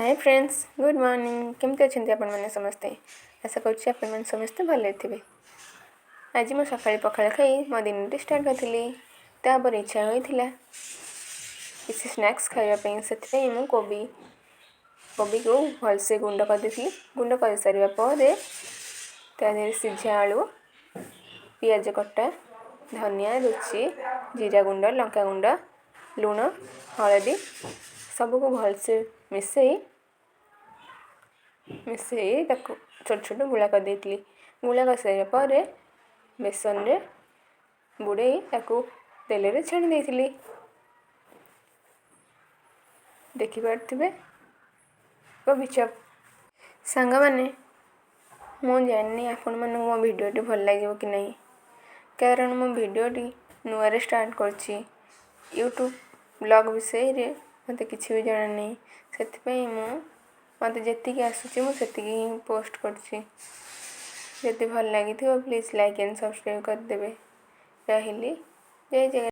Hi friends, good morning. केमती अच्छा आपण मैंने समस्ते? आशा कर समस्ते भले थे। आज मैं सका पखाड़ खाई मो दिन स्टार्ट करी। तापर इच्छा होता किसी स्नैक्स खावाई से मुझे कोबी को भलसे गुंड करदी। गुंड कर सारापर सिझा आलू, पियाज कटा, धनिया, रुचि, जीरा गुंड, लंका गुंड, लुण, हलदी सबको भलसे मिसई छोट छोट गुला कर देती। गुला कर सारापर बेसन रे बुड़े तेल रे छाणी देती। देखिपे कोबी चप। सांग मैंने मुझे जानी आपण मन मो भिडियोटी भल लगे कि नहीं, कारण मो भिडियोटी नुआ स्टार्ट कर यूट्यूब ब्लॉग विषय रे मत किसी भी जाना नहीं। से मत जी आसूँ मुझे पोस्ट कर भल लगी प्लीज लाइक एंड सब्सक्राइब करदे। रही जय जय।